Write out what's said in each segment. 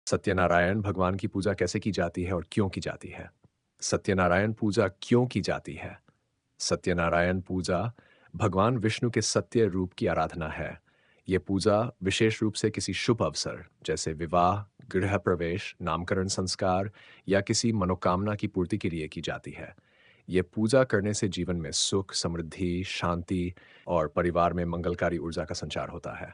सत्यनारायण भगवान की पूजा कैसे की जाती है और क्यों की जाती है? सत्यनारायण पूजा क्यों की जाती है? सत्यनारायण पूजा भगवान विष्णु के सत्य रूप की आराधना है। ये पूजा विशेष रूप से किसी शुभ अवसर जैसे विवाह, गृह प्रवेश, नामकरण संस्कार या किसी मनोकामना की पूर्ति के लिए की जाती है। ये पूजा करने से जीवन में सुख, समृद्धि, शांति और परिवार में मंगलकारी ऊर्जा का संचार होता है।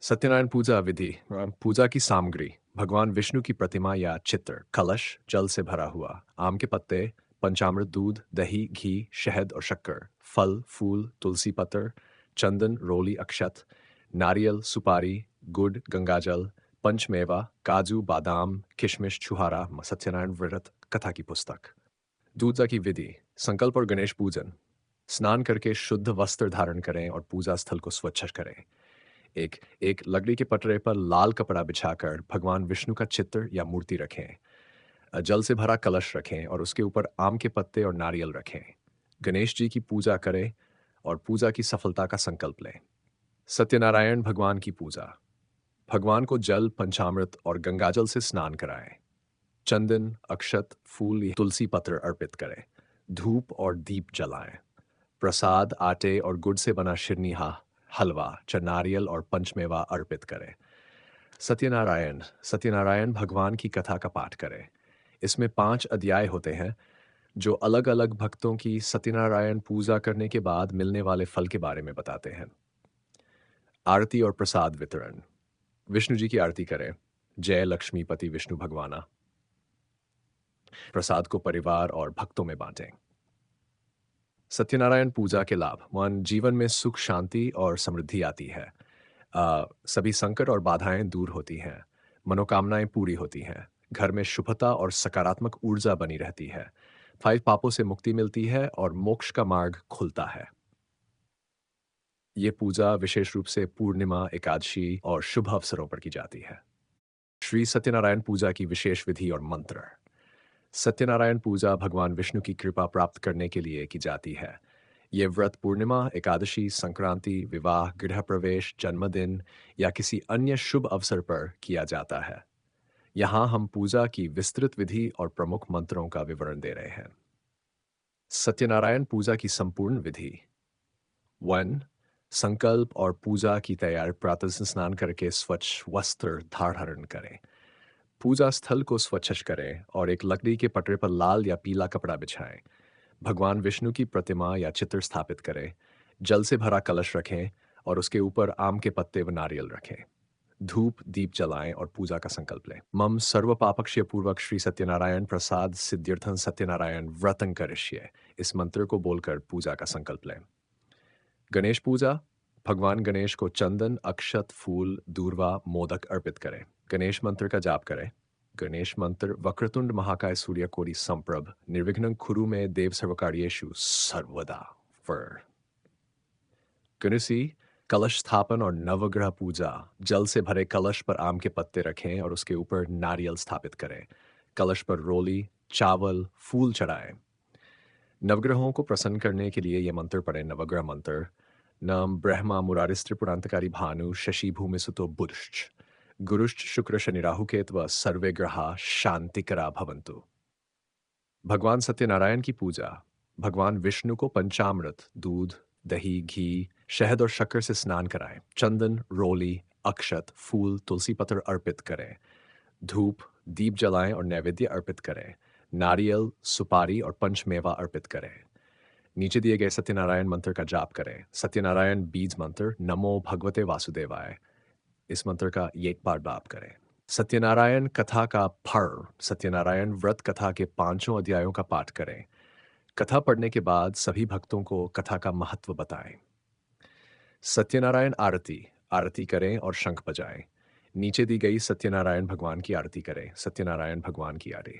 सत्यनारायण पूजा विधि पूजा की सामग्री भगवान विष्णु की प्रतिमा या चित्र, कलश, जल से भरा हुआ, आम के पत्ते, पंचामृत दूध, दही, घी, शहद और शक्कर, फल, फूल, तुलसी पत्र, चंदन, रोली, अक्षत, नारियल, सुपारी, गुड़, गंगाजल, पंचमेवा, काजू, बादाम, किशमिश, छुहारा, सत्यनारायण व्रत कथा की पुस्तक। पूजा की विधि संकल्प और गणेश पूजन। स्नान करके शुद्ध वस्त्र धारण करें और पूजा स्थल को स्वच्छ करें। एक एक लकड़ी के पटरे पर लाल कपड़ा बिछाकर भगवान विष्णु का चित्र या मूर्ति रखें। जल से भरा कलश रखें और उसके ऊपर आम के पत्ते और नारियल रखें। गणेश जी की पूजा करें और पूजा की सफलता का संकल्प लें। सत्यनारायण भगवान की पूजा भगवान को जल, पंचामृत और गंगाजल से स्नान कराएं। चंदन, अक्षत, फूल या तुलसी पत्र अर्पित करें। धूप और दीप जलाएं। प्रसाद आटे और गुड़ से बना शिरनिहा, हलवा, नारियल और पंचमेवा अर्पित करें। सत्यनारायण सत्यनारायण भगवान की कथा का पाठ करें। इसमें 5 अध्याय होते हैं जो अलग-अलग भक्तों की सत्यनारायण पूजा करने के बाद मिलने वाले फल के बारे में बताते हैं। आरती और प्रसाद वितरण। विष्णु जी की आरती करें। जय लक्ष्मीपति विष्णु भगवाना। प्रसाद को परिवार और भक्तों में बांटें। सत्यनारायण पूजा के लाभ मन जीवन में सुख, शांति और समृद्धि आती है। सभी संकट और बाधाएं दूर होती हैं। मनोकामनाएं पूरी होती हैं। घर में शुभता और सकारात्मक ऊर्जा बनी रहती है। 5 पापों से मुक्ति मिलती है और मोक्ष का मार्ग खुलता है। ये पूजा विशेष रूप से पूर्णिमा, एकादशी और शुभ अवसरों पर की जाती है। श्री सत्यनारायण पूजा की विशेष विधि और मंत्र। सत्यनारायण पूजा भगवान विष्णु की कृपा प्राप्त करने के लिए की जाती है। ये व्रत पूर्णिमा, एकादशी, संक्रांति, विवाह, गृह प्रवेश, जन्मदिन या किसी अन्य शुभ अवसर पर किया जाता है। यहाँ हम पूजा की विस्तृत विधि और प्रमुख मंत्रों का विवरण दे रहे हैं। सत्यनारायण पूजा की संपूर्ण विधि। 1. संकल्प और पूजा की तैयारी। प्रातः स्नान करके स्वच्छ वस्त्र धारण करें। पूजा स्थल को स्वच्छ करें और एक लकड़ी के पटरे पर लाल या पीला कपड़ा बिछाएं। भगवान विष्णु की प्रतिमा या चित्र स्थापित करें। जल से भरा कलश रखें और उसके ऊपर आम के पत्ते व नारियल रखें। धूप दीप जलाएं और पूजा का संकल्प लें। मम सर्व पापक्षय पूर्वक श्री सत्यनारायण प्रसाद सिद्ध्यर्थन सत्यनारायण व्रतं करिष्ये। इस मंत्र को बोलकर पूजा का संकल्प लें। गणेश पूजा भगवान गणेश को चंदन, अक्षत, फूल, दूर्वा, मोदक अर्पित करें। गणेश मंत्र का जाप करें। गणेश मंत्र वक्रतुंड महाकाय सूर्यकोटि संप्रभ निर्विघ्नं कुरु मे देव सर्वकार्येषु सर्वदा। फर गणेशी कलश स्थापन और नवग्रह पूजा। जल से भरे कलश पर आम के पत्ते रखें और उसके ऊपर नारियल स्थापित करें। कलश पर रोली, चावल, फूल चढ़ाएं। नवग्रहों को प्रसन्न करने के लिए ये मंत्र पढ़ें। नवग्रह मंत्र। नम ब्रह्मा मुरारिस त्रिपुरांतकारी भानु शशि भूमि सुतो बुधश्च गुरुश्च शुक्र शनि राहु केतव सर्वे ग्रहा शांतिकरा भवन्तु। भगवान सत्यनारायण की पूजा भगवान विष्णु को पंचामृत, दूध, दही, घी, शहद और शक्कर से स्नान कराएं। चंदन, रोली, अक्षत, फूल, तुलसी पत्र अर्पित करें। धूप दीप जलाएं और नैवेद्य अर्पित करें। नारियल, सुपारी और पंचमेवा अर्पित करें। नीचे दिए गए सत्यनारायण मंत्र का जाप करें। सत्यनारायण बीज मंत्र नमो भगवते वासुदेवाय। इस मंत्र का एक बार जाप करें। सत्यनारायण कथा का फल। सत्यनारायण व्रत कथा के 5 अध्यायों का पाठ करें। कथा पढ़ने के बाद सभी भक्तों को कथा का महत्व बताएं। सत्यनारायण आरती आरती करें और शंख बजाएं। नीचे दी गई सत्यनारायण भगवान की आरती करें। सत्यनारायण भगवान की आरती।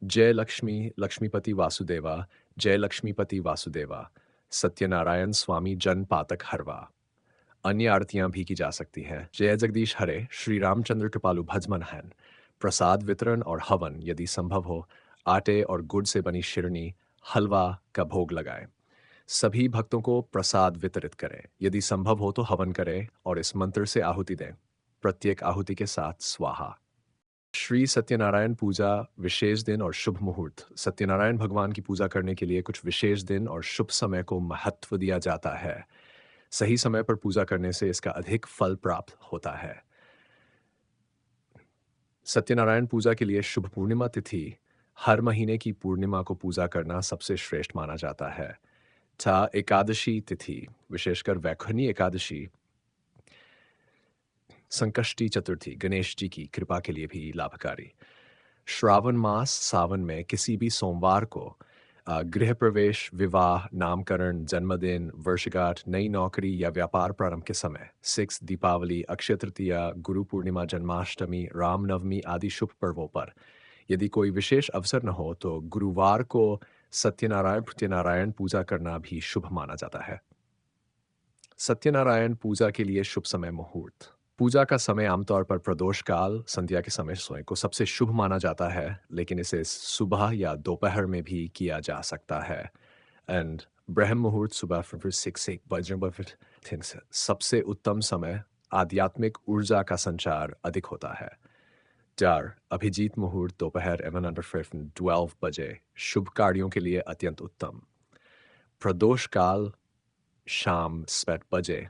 जय लक्ष्मी लक्ष्मीपति वासुदेवा। जय लक्ष्मीपति वासुदेवा। सत्यनारायण स्वामी जन पातक हरवा। अन्य आरतियां भी की जा सकती हैं। जय जगदीश हरे। श्री रामचंद्र कृपालु भजमन हन। प्रसाद वितरण और हवन यदि संभव हो आटे और गुड़ से बनी शिरनी, हलवा का भोग लगाएं। सभी भक्तों को प्रसाद वितरित करें। यदि संभव हो तो हवन करें और इस मंत्र से आहुति दें। प्रत्येक आहुति के साथ स्वाहा। श्री सत्यनारायण पूजा विशेष दिन और शुभ मुहूर्त। सत्यनारायण भगवान की पूजा करने के लिए कुछ विशेष दिन और शुभ समय को महत्व दिया जाता है। सही समय पर पूजा करने से इसका अधिक फल प्राप्त होता है। सत्यनारायण पूजा के लिए शुभ पूर्णिमा तिथि। हर महीने की पूर्णिमा को पूजा करना सबसे श्रेष्ठ माना जाता है। एकादशी तिथि, विशेषकर वैखनी एकादशी, संकष्टी चतुर्थी, गणेश जी की कृपा के लिए भी लाभकारी। श्रावण मास सावन में किसी भी सोमवार को गृह प्रवेश, विवाह, नामकरण, जन्मदिन, वर्षगांठ, नई नौकरी या व्यापार प्रारंभ के समय, सिक्स, दीपावली, अक्षय तृतीया, गुरु पूर्णिमा, जन्माष्टमी, रामनवमी आदि शुभ पर्वों पर यदि कोई विशेष अवसर न हो तो गुरुवार को सत्यनारायण पूजा करना भी शुभ माना जाता है। सत्यनारायण पूजा के लिए शुभ समय मुहूर्त। पूजा का समय आमतौर पर प्रदोष काल, संध्या के समय को सबसे शुभ माना जाता है, लेकिन इसे सुबह या दोपहर में भी किया जा सकता है। एंड ब्रह्म मुहूर्त सुबह फिर 6 से 1 बजे फिर सबसे उत्तम समय आध्यात्मिक ऊर्जा का संचार अधिक होता है। 4 अभिजीत मुहूर्त दोपहर 12 बजे शुभ कार्यों के लिए अत्यंत उत्तम। प्रदोष काल शाम 7 बजे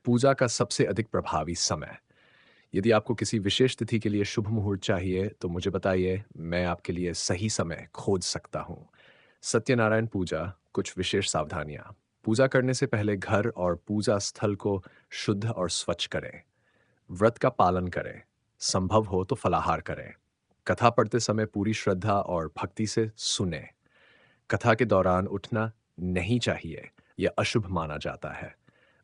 पूजा का सबसे अधिक प्रभावी समय। यदि आपको किसी विशेष तिथि के लिए शुभ मुहूर्त चाहिए तो मुझे बताइए, मैं आपके लिए सही समय खोज सकता हूँ। सत्यनारायण पूजा, कुछ विशेष सावधानियाँ। पूजा करने से पहले घर और पूजा स्थल को शुद्ध और स्वच्छ करें। व्रत का पालन करें। संभव हो तो फलाहार करें। कथा पढ़ते समय पूरी श्रद्धा और भक्ति से सुने। कथा के दौरान उठना नहीं चाहिए, यह अशुभ माना जाता है।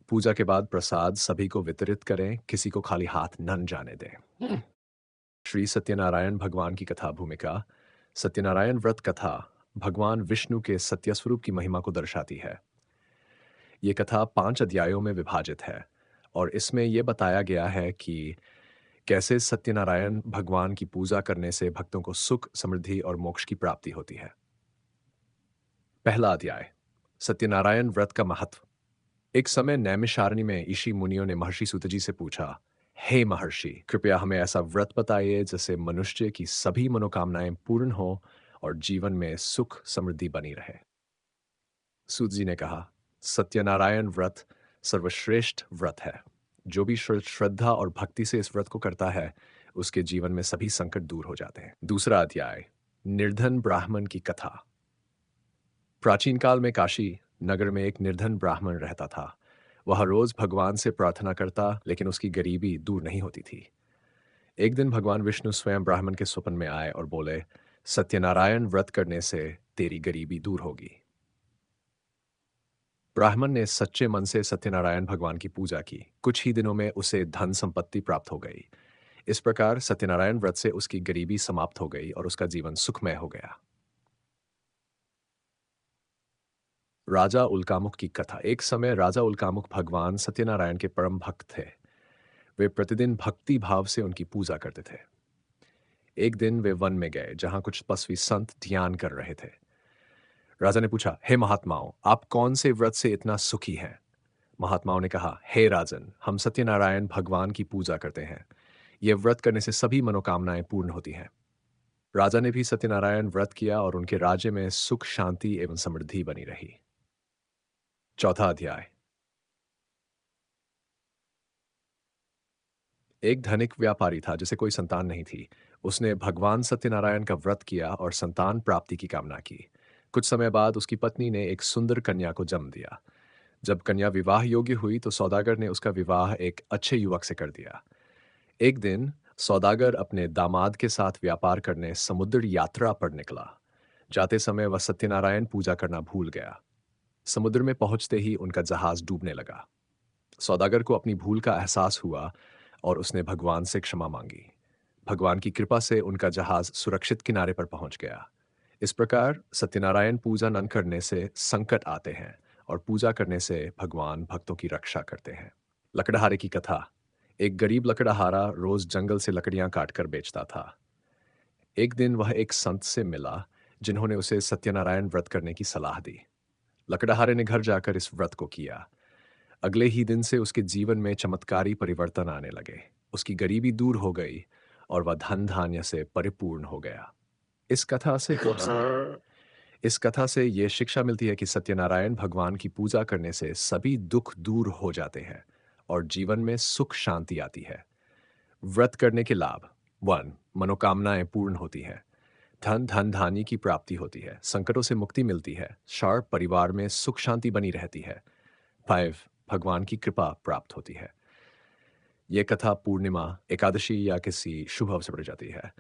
पूजा के बाद प्रसाद सभी को वितरित करें, किसी को खाली हाथ न जाने दें। श्री सत्यनारायण भगवान की कथा भूमिका। सत्यनारायण व्रत कथा भगवान विष्णु के सत्य स्वरूप की महिमा को दर्शाती है। ये कथा 5 अध्यायों में विभाजित है और इसमें यह बताया गया है कि कैसे सत्यनारायण भगवान की पूजा करने से भक्तों को सुख, समृद्धि और मोक्ष की प्राप्ति होती है। पहला अध्याय, सत्यनारायण व्रत का महत्व। एक समय नैमिषारण्य में ऋषि मुनियों ने महर्षि सूत जी से पूछा, हे महर्षि, कृपया हमें ऐसा व्रत बताइए जिससे मनुष्य की सभी मनोकामनाएं पूर्ण हो और जीवन में सुख समृद्धि बनी रहे। सूत जी ने कहा, सत्यनारायण व्रत सर्वश्रेष्ठ व्रत है। जो भी श्रद्धा और भक्ति से इस व्रत को करता है, उसके जीवन में सभी संकट दूर हो जाते हैं। दूसरा अध्याय, निर्धन ब्राह्मण की कथा। प्राचीन काल में काशी नगर में एक निर्धन ब्राह्मण रहता था। वह रोज भगवान से प्रार्थना करता, लेकिन उसकी गरीबी दूर नहीं होती थी। एक दिन भगवान विष्णु स्वयं ब्राह्मण के स्वप्न में आए और बोले, सत्यनारायण व्रत करने से तेरी गरीबी दूर होगी। ब्राह्मण ने सच्चे मन से सत्यनारायण भगवान की पूजा की। कुछ ही दिनों में उसे धन संपत्ति प्राप्त हो गई। इस प्रकार सत्यनारायण व्रत से उसकी गरीबी समाप्त हो गई और उसका जीवन सुखमय हो गया। राजा उल्कामुख की कथा। एक समय राजा उल्कामुख भगवान सत्यनारायण के परम भक्त थे। वे प्रतिदिन भक्ति भाव से उनकी पूजा करते थे। एक दिन वे वन में गए जहां कुछ तपस्वी संत ध्यान कर रहे थे। राजा ने पूछा, हे महात्माओं, आप कौन से व्रत से इतना सुखी हैं? महात्माओं ने कहा, हे राजन, हम सत्यनारायण भगवान की पूजा करते हैं। यह व्रत करने से सभी मनोकामनाएं पूर्ण होती हैं। राजा ने भी सत्यनारायण व्रत किया और उनके राज्य में सुख, शांति एवं समृद्धि बनी रही। चौथा अध्याय, एक धनिक व्यापारी था जिसे कोई संतान नहीं थी। उसने भगवान सत्यनारायण का व्रत किया और संतान प्राप्ति की कामना की। कुछ समय बाद उसकी पत्नी ने एक सुंदर कन्या को जन्म दिया। जब कन्या विवाह योग्य हुई तो सौदागर ने उसका विवाह एक अच्छे युवक से कर दिया। एक दिन सौदागर अपने दामाद के साथ व्यापार करने समुद्र यात्रा पर निकला। जाते समय वह सत्यनारायण पूजा करना भूल गया। समुद्र में पहुंचते ही उनका जहाज डूबने लगा। सौदागर को अपनी भूल का एहसास हुआ और उसने भगवान से क्षमा मांगी। भगवान की कृपा से उनका जहाज सुरक्षित किनारे पर पहुंच गया। इस प्रकार सत्यनारायण पूजा न करने से संकट आते हैं और पूजा करने से भगवान भक्तों की रक्षा करते हैं। लकड़हारे की कथा। एक गरीब लकड़हारा रोज जंगल से लकड़ियां काटकर बेचता था। एक दिन वह एक संत से मिला जिन्होंने उसे सत्यनारायण व्रत करने की सलाह दी। लकड़हारे ने घर जाकर इस व्रत को किया। अगले ही दिन से उसके जीवन में चमत्कारी परिवर्तन आने लगे। उसकी गरीबी दूर हो गई और वह धन धान्य से परिपूर्ण हो गया। इस कथा से हाँ। इस कथा से ये शिक्षा मिलती है कि सत्यनारायण भगवान की पूजा करने से सभी दुख दूर हो जाते हैं और जीवन में सुख शांति आती है। व्रत करने के लाभ। 1. मनोकामनाएं पूर्ण होती हैं। धन धान्य की प्राप्ति होती है, संकटों से मुक्ति मिलती है, शार्प परिवार में सुख शांति बनी रहती है। 5. भगवान की कृपा प्राप्त होती है। ये कथा पूर्णिमा, एकादशी या किसी शुभ अवसर पर जाती है।